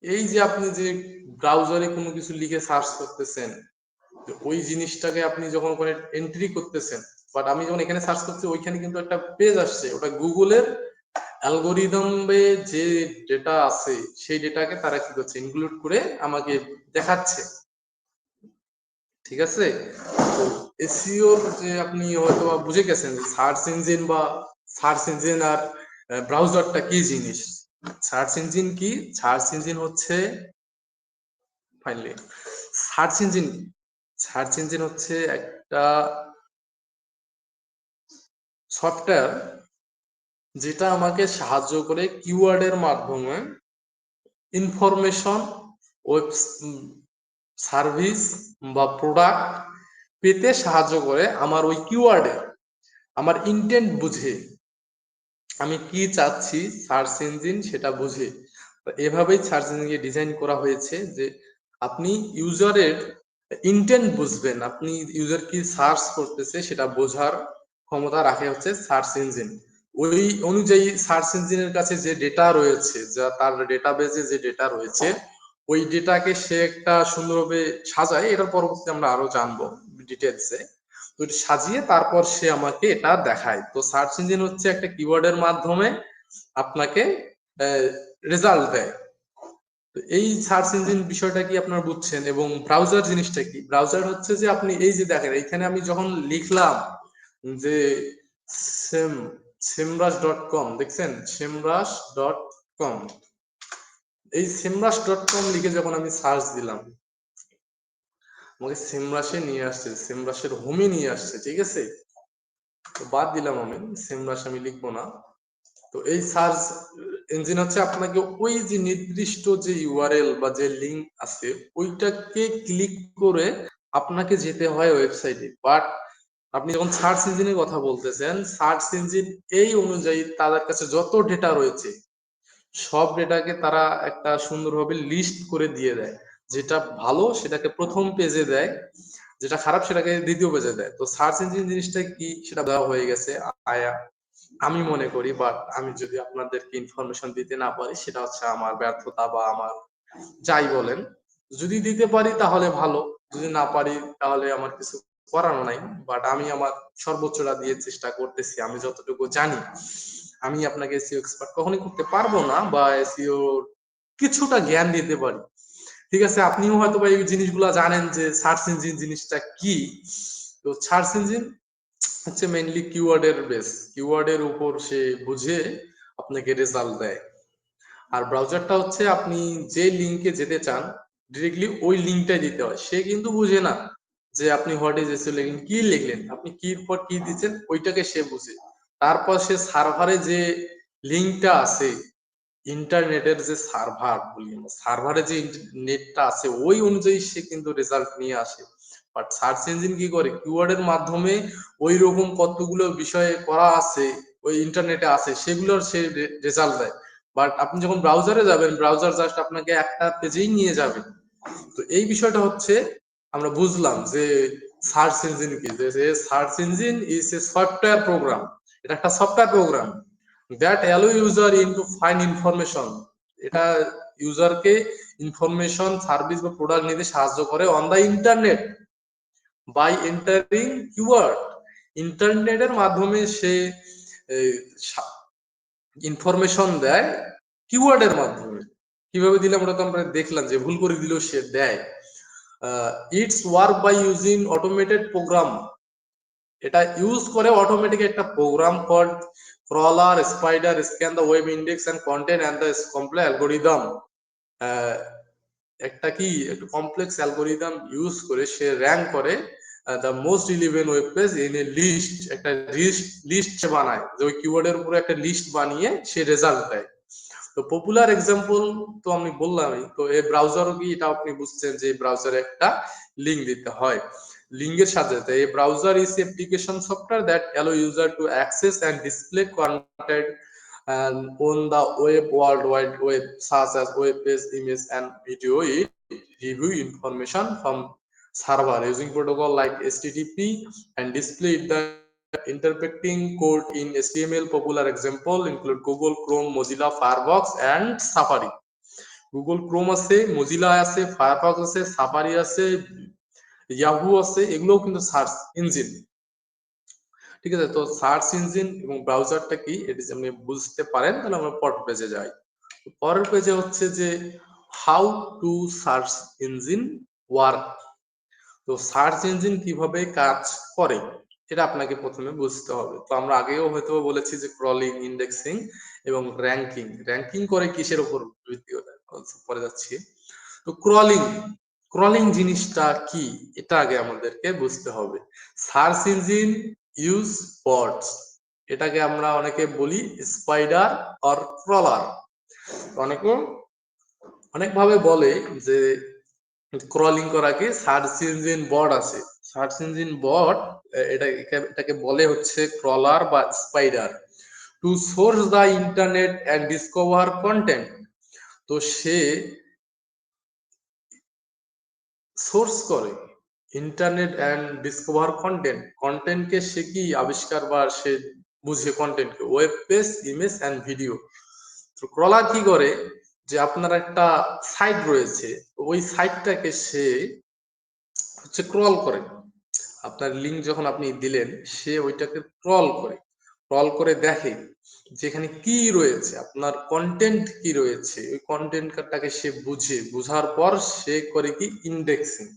এই যে আপনি যে ব্রাউজারে কোনো কিছু লিখে সার্চ করতেছেন, ওই জিনিসটাকে আপনি যখন ওখানে এন্ট্রি করতেছেন, বাট আমি যখন এখানে সার্চ করছি ওইখানে কিন্তু একটা পেজ আসছে, ওটা গুগলের অ্যালগোরিদমে যে ডেটা আছে সেই ডেটাকে তারা কি করছে, ইনক্লুড করে আমাকে দেখাচ্ছে, ঠিক আছে? তো এসইও যে আপনি হয়তো বুঝে গেছেন সার্চ ইঞ্জিন বা সার্চ ইঞ্জিন আর ব্রাউজারটা কি জিনিস। সার্চ ইঞ্জিন কি, সার্চ ইঞ্জিন হচ্ছে finally search engine, search engine হচ্ছে একটা সফটওয়্যার যেটা আমাকে সাহায্য করে কিওয়ার্ডের মাধ্যমে ইনফরমেশন, ওয়েব সার্ভিস বা প্রোডাক্ট পেতে সাহায্য করে আমার ওই কিওয়ার্ডে, আমার ইন্টেন্ট বুঝে আমি কি চাচ্ছি সার্চ ইঞ্জিন সেটা বুঝে। এভাবেই সার্চ ইঞ্জিনকে ডিজাইন করা হয়েছে যে আপনি ইউজারের ইন্টেন্ট বুঝবেন, আপনি ইউজার কি সার্চ করতেছে সেটা বোঝার ক্ষমতা রাখে হচ্ছে সার্চ ইঞ্জিন। ওই অনুযায়ী সার্চ ইঞ্জিনের কাছে যে ডেটা রয়েছে, যা তার ডেটাবেজে যে ডেটা রয়েছে, ওই ডেটাকে সে একটা সুন্দরভাবে সাজায়, এটার পরবর্তীতে আমরা আরো জানবো ডিটেলসে। তো সাজিয়ে তারপর সে আমাকে এটা দেখায়। তো সার্চ ইঞ্জিন হচ্ছে একটা কিওয়ার্ডের মাধ্যমে আপনাকে রেজাল্ট দেয়। তো এই সার্চ ইঞ্জিন বিষয়টা কি আপনারা বুঝছেন? এবং ব্রাউজার জিনিসটা কি, ব্রাউজার হচ্ছে যে আপনি এই যে দেখেন এখানে আমি যখন লিখলাম যে সেম সেমরাস ডট কম, দেখছেন সেমরাস ডট কম, এই সেমরাস ডট কম লিখে যখন আমি সার্চ দিলাম আমাকে সেমরাসে নিয়ে আসছে, সেমরাসের হোমে নিয়ে আসছে, ঠিক আছে? তো বাদ দিলাম, আমি সেমরাস আমি লিখবো না। তো এই সার্চ ইঞ্জিন হচ্ছে আপনাকে ওই যে নির্দিষ্ট যে ইউআরএল বা যে লিঙ্ক আছে ওইটাকে ক্লিক করে আপনাকে যেতে হয় ওয়েবসাইটে। বাট আপনি যখন সার্চ ইঞ্জিনের কথা বলতেছেন, সার্চ ইঞ্জিন এই অনুযায়ী তাদের কাছে যত ডেটা রয়েছে সব ডেটাকে তারা একটা সুন্দরভাবে লিস্ট করে দিয়ে দেয়। যেটা ভালো সেটাকে প্রথম পেজে দেয়, যেটা খারাপ সেটাকে দ্বিতীয় পেজে দেয়। তো সার্চ ইঞ্জিন জিনিসটা কি সেটা দেওয়া হয়ে গেছে আয়া আমি মনে করি, বাট আমি যদি আপনাদেরকে ইনফরমেশন দিতে না পারি সেটা হচ্ছে আমার ব্যর্থতা বা আমার যাই বলেন। যদি দিতে পারি তাহলে ভালো, যদি না পারি তাহলে আমার কিছু করার নাই। বাট আমি আমার সর্বোচ্চটা দিয়ে চেষ্টা করতেছি আমি যতটুকু জানি। আমি আপনাকে এসইও এক্সপার্ট কখনোই করতে পারবো না, বা এসইও কিছুটা জ্ঞান দিতে পারি। ঠিক আছে, আপনিও হয়তো বা এই জিনিসগুলো জানেন যে সার্চ ইঞ্জিন জিনিসটা কি। তো সার্চ ইঞ্জিন হচ্ছে মেইনলি কিওয়ার্ডের বেস, কিওয়ার্ডের উপর সে বুঝে আপনাকে রেজাল্ট দেয়। আর ব্রাউজারটা হচ্ছে আপনি যে লিঙ্কে যেতে চান ডিরেক্টলি ওই লিঙ্কটাই দিতে হয়। সে কিন্তু বুঝে না যে আপনি হোয়াট ইজ এসইও লিখলেন, কি লিখলেন, আপনি কির পর কি দিচ্ছেন ওইটাকে সে বুঝে। তারপর সে সার্ভারে যে লিঙ্কটা আছে, ইন্টারনেটের যে সার্ভার বলি আমরা, সার্ভারে যে নেটটা আছে ওই অনুযায়ী সে কিন্তু রেজাল্ট নিয়ে আসে। বাট সার্চ ইঞ্জিন কি করে, কিওয়ার্ডের মাধ্যমে ওই রকম কতগুলো বিষয়ে করা আছে ওই ইন্টারনেটে আছে সেগুলোর সে রেজাল্ট দেয়। বাট আপনি যখন ব্রাউজারে যাবেন, ব্রাউজার জাস্ট আপনাকে একটা পেজেই নিয়ে যাবে। তো এই বিষয়টা হচ্ছে আমরা বুঝলাম যে সার্চ ইঞ্জিন কি, যে search engine is a software program. এটা একটা software program that allow user into find information. এটা ইউজারকে ইনফরমেশন, সার্ভিস বা প্রোডাক্ট নিতে সাহায্য করে on the internet by entering keyword. ইন্টারনেটের মাধ্যমে সে ইনফরমেশন দেয় কিওয়ার্ডের মাধ্যমে। কিভাবে দিলাম ওটা তো আমরা দেখলাম, যে ভুল করে দিলেও সে দেয়। It's work by using automated program. এটা ইউজ করে অটোমেটিক একটা program call crawler, spider, scan the web index and content and the complex algorithm. একটা কি একটু কমপ্লেক্স অ্যালগোরিদম ইউজ করে সে র্যাঙ্ক করে the most relevant web page in a list. একটা লিস্ট সে বানায়, যে ওই কিওয়ার্ডের উপরে একটা লিস্ট বানিয়ে সে রেজাল্ট দেয়। তো পপুলার এক্সাম্পল তো আমি বললামই। তো এই ব্রাউজারও কি, এটা আপনি বুঝছেন যে ব্রাউজারে একটা লিঙ্ক দিতে হয়। লিঙ্কের সাথে এই browser is application software that allow user to access and display content and on the web, world wide web, such as web page, image and video. It review information from server using protocol like HTTP and display the interpreting code in HTML. Popular example include Google Chrome, Mozilla Firefox and Safari. Google Chrome আছে, Mozilla আছে, Firefox আছে, Safari আছে, Yahoo আছে, এগুলোও কিন্তু search engine. ঠিক আছে, তো সার্চ ইঞ্জিন এবং ব্রাউজারটা কি এটি আপনি বুঝতে পারেন, তাহলে আমরা পরের পেজে যাই। পরের পেজে হচ্ছে যে how to search engine work. তো সার্চ ইঞ্জিন কিভাবে কাজ করে এটা আপনাকে প্রথমে বুঝতে হবে। তো আমরা আগেও হয়তো বলেছি যে ক্রলিং, ইন্ডেক্সিং এবং র্যাঙ্কিং। র্যাঙ্কিং করে কিসের উপর ভিত্তি করে, পরে যাচ্ছি। তো ক্রলিং, ক্রলিং জিনিসটা কি এটা আগে আমাদেরকে বুঝতে হবে। সার্চ ইঞ্জিন ইউজ বটস, এটাকে আমরা অনেকে বলি স্পাইডার অর ক্রলার। অনেকে অনেকভাবে বলে যে ক্রলিং করাকে সার্চ ইঞ্জিন বট আছে। সার্চ ইঞ্জিন বট এটাকে বলে হচ্ছে ক্রলার বা spider. To source the internet and discover content. তো সে সোর্স করে ইন্টারনেট এন্ড ডিসকভার কন্টেন্ট, কন্টেন্টকে সে কি আবিষ্কার বা সে বুঝে কন্টেন্টকে, web page, image and video. তো ক্রলার কি করে, যে আপনার একটা সাইট রয়েছে, ওই সাইটটাকে সে হচ্ছে ক্রল করে। আপনার লিঙ্ক যখন আপনি দিলেন সে ওইটাকে ক্রল করে, ক্রল করে দেখে যেখানে কি রয়েছে, আপনার কন্টেন্ট কি রয়েছে, ওই কন্টেন্টটাকে সে বুঝে, বুঝার পর সে করে কি indexing.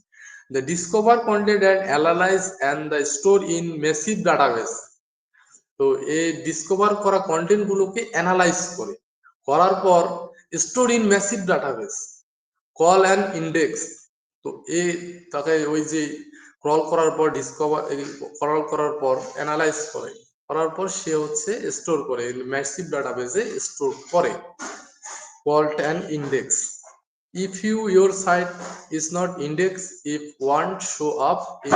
The discover content and analyze and the store in massive database. তো এই ডিসকভার করা কন্টেন্ট গুলোকে অ্যানালাইজ করে, করার পর store in massive database, call and index. তো এই তাকে ওই যে ক্রল করার পর ডিসকভার ক্রল করার পর অ্যানালাইজ করে, করার পর সে হচ্ছে স্টোর করে ম্যাসিভ ডাটাবেসে স্টোর করে, called an index. If your site is not indexed, it won't show up in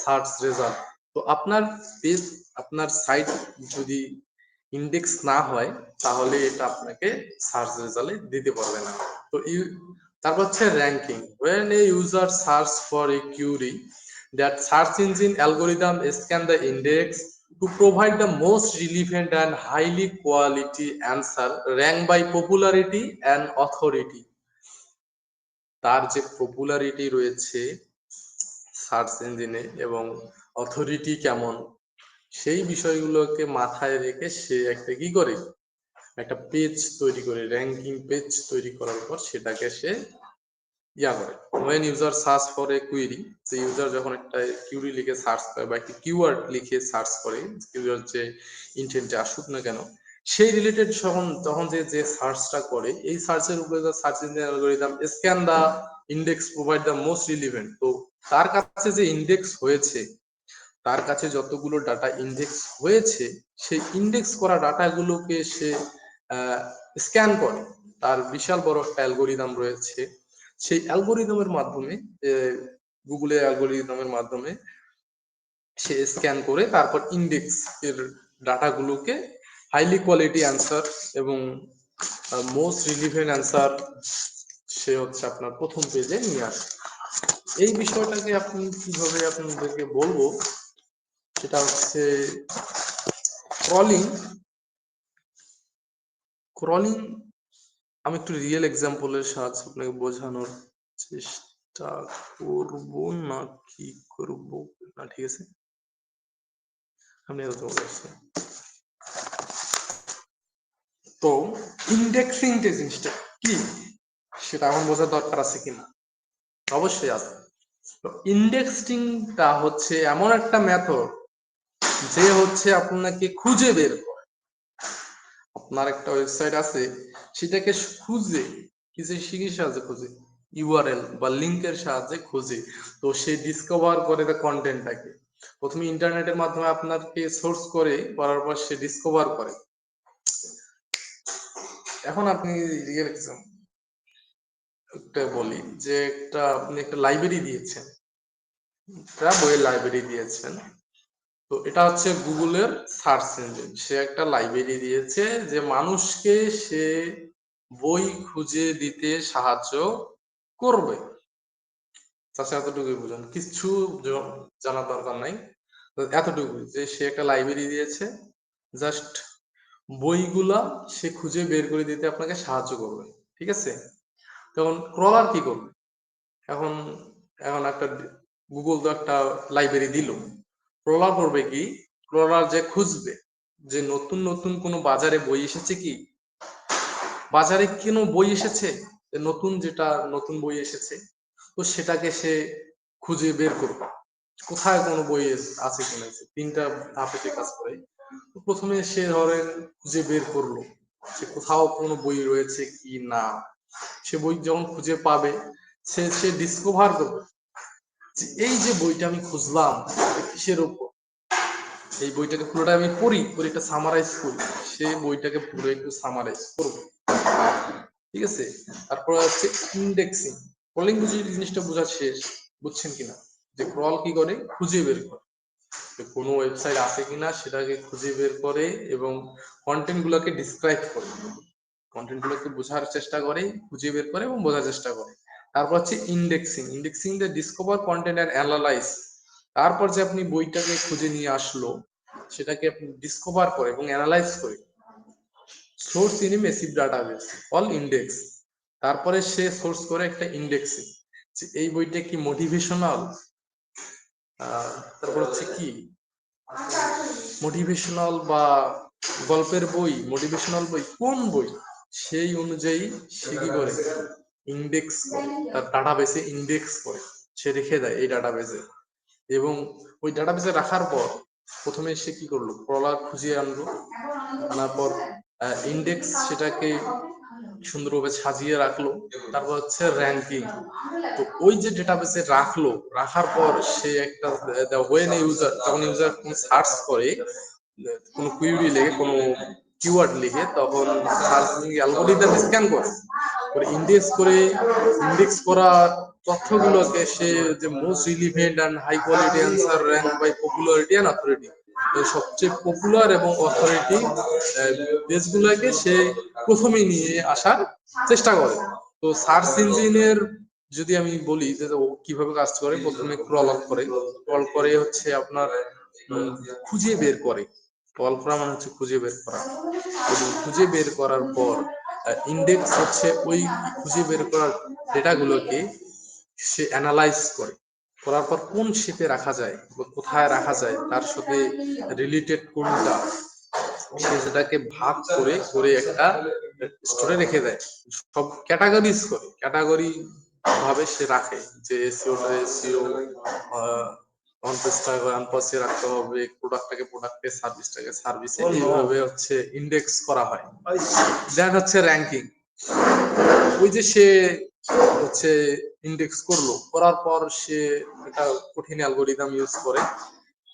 search result. তো আপনার পেজ, আপনার সাইট যদি ইন্ডেক্স না হয় তাহলে এটা আপনাকে সার্চ রেজাল্টে দিতে পারবে না। তো তারপর হচ্ছে ranking. when a user search for a query, that search engine algorithm scan the index to provide the most relevant and highly quality answer, rank by popularity and authority। তার যে পপুলারিটি রয়েছে সার্চ ইঞ্জিনে এবং authority কেমন, সেই বিষয়গুলোকে মাথায় রেখে সে একটা কি করে, একটা পেজ তৈরি করে, র্যাঙ্কিং পেজ তৈরি করার পর সেটাকে সে করে। when user search for a query, যে ইউজার যখন একটা কিউরি লিখে সার্চ করে বা একটা কিওয়ার্ড লিখে সার্চ করে, কিওয়ার্ড যে ইনটেন্টে আসুক না কেন, সেই রিলেটেড তখন যে সার্চটা করে, এই সার্চের উপরে search engine algorithm scan the index provide the most relevant. তো তার কাছে যে ইন্ডেক্স হয়েছে, তার কাছে যতগুলো ডাটা ইন্ডেক্স হয়েছে, সেই ইন্ডেক্স করা ডাটাগুলোকে সে স্ক্যান করে। তার বিশাল বড় একটা অ্যালগরিদম রয়েছে, সেই অ্যালগরিদমের মাধ্যমে, গুগলের অ্যালগরিদমের মাধ্যমে সে স্ক্যান করে তারপর ইন্ডেক্স এর ডাটাগুলোকে হাইলি কোয়ালিটি অ্যান্সার এবং মোস্ট রিলিভেন্ট অ্যান্সার সে হচ্ছে আপনার প্রথম পেজে নিয়ে আসে। এই বিষয়টাকে আপনি কিভাবে আপনাদেরকে বলবো, সেটা হচ্ছে ক্রলিং। আমি একটু রিয়েল এক্সাম্পলের সাহায্যে আপনাকে বোঝানোর চেষ্টা করব, না কি করব না, ঠিক আছে আমি তো ইন্ডেক্সিং যে জিনিসটা কি, সেটা আমার বোঝার দরকার আছে কিনা, অবশ্যই আছে। তো ইন্ডেক্সিংটা হচ্ছে এমন একটা মেথড যে হচ্ছে আপনাকে খুঁজে বের করে। আপনার একটা ওয়েবসাইট আছে, সেটাকে খুঁজে, কিসের সাহায্যে খুঁজে, ইউআরএল বা লিংকের সাহায্যে খুঁজে। তো সে ডিসকভার করে দ্য কন্টেন্টটাকে, প্রথমে ইন্টারনেটের মাধ্যমে আপনাকে সোর্স করে, করার পর সে ডিসকভার করে। এখন আপনি রিয়েল এক্সাম্পল একটা বলি, যে আপনি একটা লাইব্রেরি দিয়েছেন, একটা বইয়ের লাইব্রেরি দিয়েছেন। তো এটা হচ্ছে গুগলের সার্চ ইঞ্জিন, সে একটা লাইব্রেরি দিয়েছে যে মানুষকে সে বই খুঁজে দিতে সাহায্য করবে। তাছাড়া এতটুকুই বুঝুন, কিছু জানার দরকার নাই, এতটুকু যে সে একটা লাইব্রেরি দিয়েছে, জাস্ট বইগুলা সে খুঁজে বের করে দিতে আপনাকে সাহায্য করবে, ঠিক আছে। তখন ক্রলার কি করবে, এখন একটা গুগল তো একটা লাইব্রেরি দিল, ক্রলার করবে কি, ক্রলার যে খুঁজবে যে নতুন নতুন কোনো বাজারে বই এসেছে কি, বাজারে কোনো বই এসেছে, নতুন বই এসেছে, তো সেটাকে সে খুঁজে বের করবে কোথায় কোনো বই আছে কিনা। তিনটা ধাপে সে কাজ করে। প্রথমে সে ধরেন খুঁজে বের করলো সে কোথাও কোনো বই রয়েছে কি না, সে বই যখন খুঁজে পাবে, সে ডিসকভার করবে যে এই যে বইটা আমি খুঁজলাম কিসের উপর, এই বইটাকে পুরোটা আমি পড়ি একটা সামারাইজ করি, সে বইটাকে পুরো একটু সামারাইজ করবো, ঠিক আছে। তারপর হচ্ছে ইন্ডেক্সিং। ক্রলিং জিনিসটা বোঝা শেষ, বুঝছেন কিনা, যে ক্রল কি করে, খুঁজে বের করে কোনো ওয়েবসাইট আছে কিনা সেটাকে খুঁজে বের করে এবং কন্টেন্ট গুলোকে ডিসক্রাইব করে, কন্টেন্ট গুলোকে বোঝার চেষ্টা করে, খুঁজে বের করে এবং বোঝার চেষ্টা করে। তারপর হচ্ছে indexing the discover content and analyze. তারপর যে আপনি বইটাকে খুঁজে নিয়ে আসলো, সেটাকে আপনি ডিসকভার করে এবং অ্যানালাইজ করে source in massive database all index. তারপরে সে সোর্স করে একটা ইন্ডেক্সিং, যে এই বইটা কি মোটিভেশনাল, তারপর হচ্ছে কি মোটিভেশনাল বা গল্পের বই, মোটিভেশনাল বই কোন বই, সেই অনুযায়ী সে কি করে ইন্ডেক্স করে, তার ডাটাবেসে ইন্ডেক্স করে সে রেখে দেয় এই ডাটাবেসে। এবং ওই ডাটাবেসে রাখার পর প্রথমে সে কি করলো, ক্রলার খুঁজে আনলো, আনার পর ইন্ডেক্স সেটাকে সুন্দরভাবে সাজিয়ে রাখলো। তারপর হচ্ছে র্যাঙ্কিং, তো ওই যে ডেটাবেসে রাখার পর সে একটা ওয়েন ইউজার, যখন ইউজার সার্চ করে, কোনো কুইরি লিখে, কোনো কিওয়ার্ড লিখে, তখন সার্চিং অ্যালগরিদম স্ক্যান করে ইন্ডেক্স করা তথ্যগুলোকে সে যে most relevant and high quality answer rank by popularity and authority, সবচেয়ে পপুলার এবং অথরিটি পেজগুলোকে সে প্রথমে নিয়ে আসার চেষ্টা করে। তো সার্চ ইঞ্জিনের যদি আমি বলি যে ও কিভাবে কাজ করে, প্রথমে ক্রল করে হচ্ছে আপনার খুঁজে বের করে। ক্রল করা মানে হচ্ছে খুঁজে বের করা, এবং খুঁজে বের করার পর ইন্ডেক্স হচ্ছে ওই খুঁজে বের করার ডেটাগুলোকে সে অ্যানালাইজ করে, করার পর কোন শেপে রাখা যায় বা কোথায় রাখা যায়, তার সাথে রিলেটেড কোনটা, সে সেটাকে ভাগ করে করে একটা স্টোরে রেখে দেয়। সব ক্যাটাগরিজ করে, ক্যাটাগরি ভাবে সে রাখে যে এসইও কনটেস্টটাকে আনপাসে রাখতে হবে, প্রোডাক্টে, সার্ভিসে, এইভাবে হচ্ছে ইন্ডেক্স করা হয়। দেন হচ্ছে র্যাঙ্কিং। ওই যে সে হচ্ছে ইন্ডেক্স করলো, করার পর সে একটা কঠিন অ্যালগোরিদম ইউজ করে,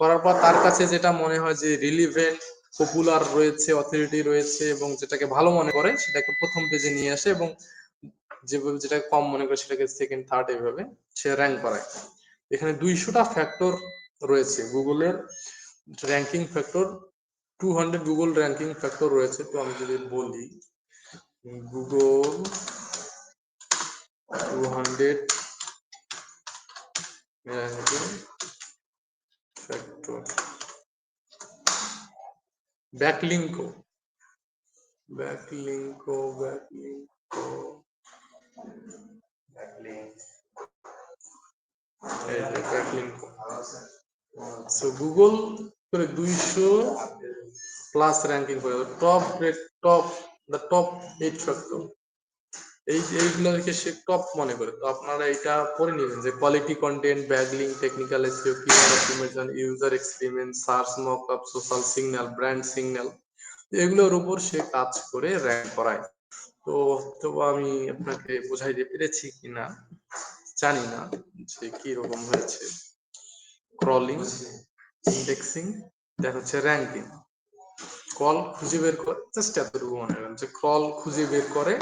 করার পর তার কাছে যেটা মনে হয় যে রিলিভেন্ট, পপুলার রয়েছে, অথরিটি রয়েছে, এবং যেটাকে ভালো মনে করে সেটাকে প্রথম পেজে নিয়ে আসে, এবং যেটা কম মনে করে সেটাকে সেকেন্ড, থার্ড, এইভাবে সে র্যাঙ্ক করায়। এখানে 200টা ফ্যাক্টর রয়েছে গুগলের ranking factor, 200 Google ranking factor রয়েছে। তো আমি যদি বলি গুগল 200 র্যাঙ্কিং ফ্যাক্টর, ব্যাকলিঙ্কো সো গুগল করে 200 প্লাস র্যাঙ্কিং করে টপ 8 ফ্যাক্টর, এইগুলোকে সে টপ মনে করে। তো আপনারা এটা পড়ে নেবেন যে quality content, backlink, technical SEO, keyword optimization, user experience, search mockup, social signal, brand signal, এগুলোর উপর সে কাজ করে র্যাঙ্ক করায়। তো আমি আপনাকে বোঝাইতে পেরেছি কিনা জানি না যে কি রকম হয়েছে। ক্রলিং, ইন্ডেক্সিং, দেন হচ্ছে র্যাঙ্কিং। ক্রল খুঁজে বের করে, জাস্ট এতটুকু মনে রাখবেন যে ক্রল খুঁজে বের করে,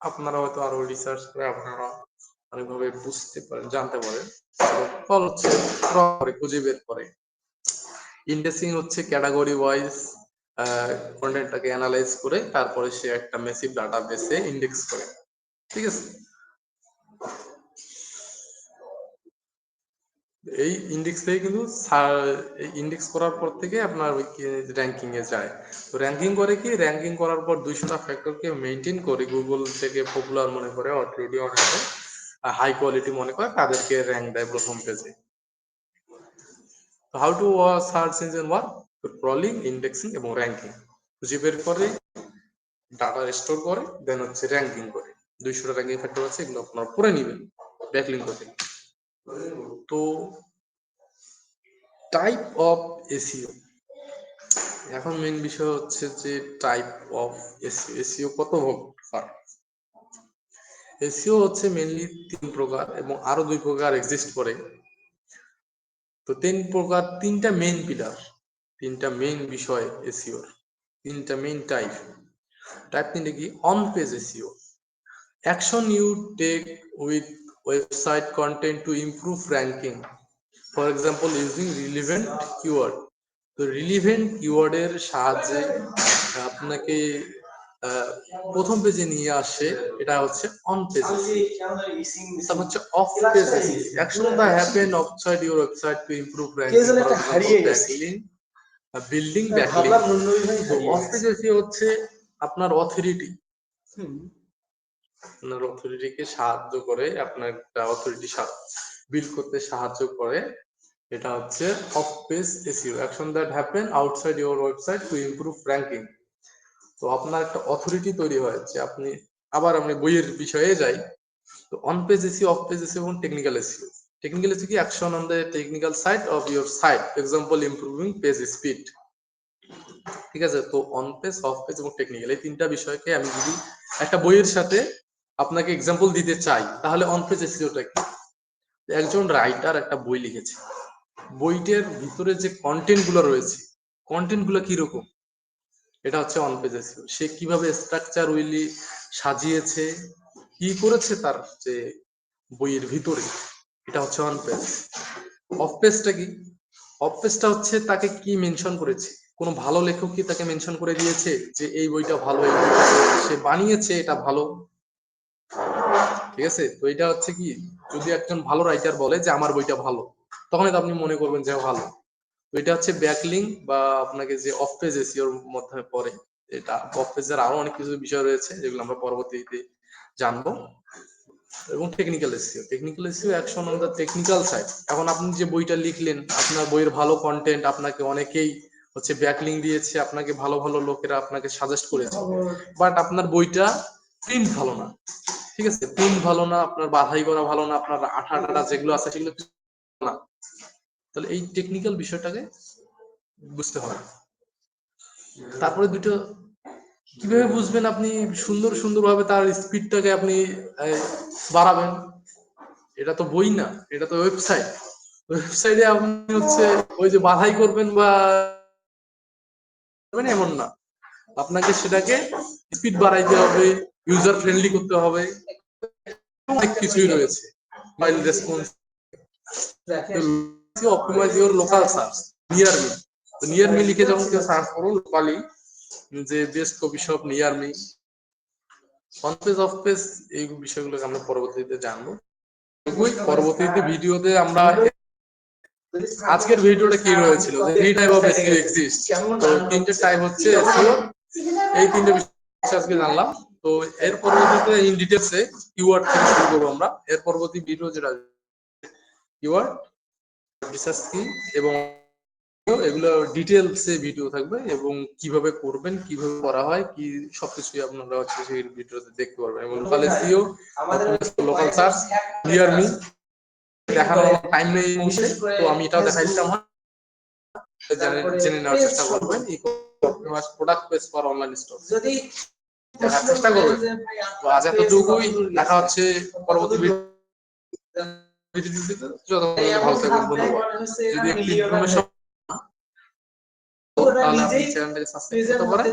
আপনারা হয়তো আরো রিসার্চ করে আপনারা অনেকভাবে বুঝতে পারেন, জানতে পারেন। ক্রল হচ্ছে খুঁজে বের করে, ইন্ডেক্সিং হচ্ছে ক্যাটাগরি ওয়াইজ কন্টেন্টটাকে অ্যানালাইজ করে তারপরে সে একটা ম্যাসিভ ডাটাবেসে ইন্ডেক্স করে। ঠিক আছে, এই ইন্ডেক্স থেকে কিন্তু ইন্ডেক্স করার পর থেকে আপনার র্যাঙ্কিং এ যায়। তো র্যাঙ্কিং করে কি, র্যাঙ্কিং করার পর 200টা ফ্যাক্টরকে মেইনটেইন করে গুগল থেকে পপুলার মনে করে, অথরিটি মনে করে, হাই কোয়ালিটি মনে করে, তাদেরকে র্যাঙ্ক দেয় প্রথম পেজে। How to search engine work, crawling, indexing এবং র্যাঙ্কিং। খুঁজে বের করে, ডাটা স্টোর করে, দেন হচ্ছে র্যাঙ্কিং করে। 200টা র্যাঙ্কিং ফ্যাক্টর আছে, এগুলো আপনারা পড়ে নেবেন ব্যাকলিঙ্ক করতে। তো টাইপ অফ এসইও, এখন মেইন বিষয় হচ্ছে যে টাইপ অফ এসইও। এসইও কত প্রকার? এসইও হচ্ছে মেইনলি 3 প্রকার, এবং আরো 2 প্রকার এক্সিস্ট করে। তো 3 প্রকার, 3টা মেইন পিলার, 3টা মেইন বিষয় এসইও, 3টা মেইন টাইপ। 3টা কি? On page SEO, action you take with website content to improve ranking, for example using relevant keyword. তো রিলিভেন্ট কিওয়ার্ডের সাহায্যে আপনাকে প্রথম পেজে নিয়ে আসে, এটা হচ্ছে অন পেজ। তারপর হচ্ছে of page, action that happen outside your website two improve ranking, building backlink. তো অফ পেজ এসইও হচ্ছে আপনার অথরিটি, আপনার অথরিটিকে সাহায্য করে, আপনার একটা অথরিটি বিল্ড করতে সাহায্য করে। এটা হচ্ছে of page SEO, action that happen outside your website two improve ranking. তো আপনার একটা অথরিটি তৈরি হয় যে আপনি, আবার আমি বইয়ের বিষয়ে যাই। তো on page SEO, off page SEO এবং টেকনিক্যাল এসইও। টেকনিক্যাল এসইও কি? Action on the technical side of your site, example improving page speed. ঠিক আছে, তো অন পেজ, অফ পেজ এবং টেকনিক্যাল, এই 3টা বিষয়কে আমি যদি একটা বইয়ের সাথে আপনাকে এক্সাম্পল দিতে চাই, তাহলে অন পেজ এসইওটা কি? একজন রাইটার একটা বই লিখেছে, বইটার ভিতরে যে কন্টেন্ট গুলো রয়েছে, কন্টেন্ট গুলো কিরকম, এটা হচ্ছে অন পেজ এসইও। সে কিভাবে স্ট্রাকচার উইলি সাজিয়েছে, কি করেছে তার যে বইয়ের ভিতরে, এটা হচ্ছে অন পেজ। অফ পেজটা কি? অফ পেজটা হচ্ছে তাকে কি মেনশন করেছে, কোনো ভালো লেখক কি তাকে মেনশন করে দিয়েছে যে এই বইটা ভালো, এই বইটা সে বানিয়েছে এটা ভালো, ঠিক আছে? তো এটা হচ্ছে কি, যদি একজন ভালো রাইটার বলে যে আমার বইটা ভালো, তখনই তো আপনি মনে করবেন যে ভালো। তো এটা হচ্ছে ব্যাকলিং বা আপনাকে যে অফ পেজ এসইওর মধ্যে পড়ে। এটা অফ পেজের আরো অনেক কিছু বিষয় রয়েছে যেগুলো আমরা পরবর্তীতে জানবো। এবং technical SEO action on the technical side. এখন আপনি যে বইটা লিখলেন, আপনার বইয়ের ভালো কন্টেন্ট, আপনাকে অনেকেই হচ্ছে ব্যাকলিং দিয়েছে, আপনাকে ভালো ভালো লোকেরা আপনাকে সাজেস্ট করেছে, বাট আপনার বইটা প্রিন্ট ভালো না, ঠিক আছে? প্রিন্ট ভালো না, আপনার বাধাই করা ভালো না, আপনার আঠা যেগুলো আছে সেগুলো না। তাহলে এই টেকনিক্যাল বিষয়টাকে বুঝতে হবে। তারপরে দুটো কিভাবে বুঝবেন আপনি সুন্দর ভাবে তার স্পিডটাকে আপনি বাড়াবেন? এটা তো বই না, এটা তো ওয়েবসাইট। ওয়েবসাইটে আপনি হচ্ছে ওই যে বাধাই করবেন বা এমন না, আপনাকে সেটাকে স্পিড বাড়াইতে হবে, ইউজার ফ্রেন্ডলি করতে হবে, অনেক কিছুই রয়েছে। File response, optimize your local search, near me. তো নিয়ার মি লিখে যখন কেউ সার্চ করুন লোকালি যে best coffee shop near me, on page off page, এই বিষয়গুলোকে আমরা পরবর্তীতে জানবো। পরবর্তীতে ভিডিওতে আমরা আজকের ভিডিওটা কি রয়েছিল, three type of SEO exist. তো তিনটে টাইপ হচ্ছে এসইও, এই তিনটে বিষয় আজকে জানলাম। তো এর পরবর্তীতে ইন ডিটেইলসে কিওয়ার্ড থেকে শুরু করবো আমরা। এর পরবর্তী ভিডিও যেটা কিওয়ার্ড রিসার্চ কি এবং এগুলো ডিটেইলসে ভিডিও থাকবে, এবং কিভাবে করবেন, কিভাবে করা হয়, কি সবকিছুই আপনারা হচ্ছে সেই ভিডিওতে দেখতে পারবেন। এবং local SEO, local search, near me দেখানোর টাইম নেই মুহূর্তে, তো আমি এটাও দেখাই দিলাম। জেনে নেওয়ার চেষ্টা করবেন product page for online store, যদি দেখার চেষ্টা করবেন। তো আজ এতটুকুই, দেখা হচ্ছে পরবর্তী ভিডিওতে। যতক্ষণ ভালো থাকবেন, ধন্যবাদ। যদি একটু ইনফরমেশন তাহলে আপনি চ্যানেলটাকে সাবস্ক্রাইব করতে পারেন।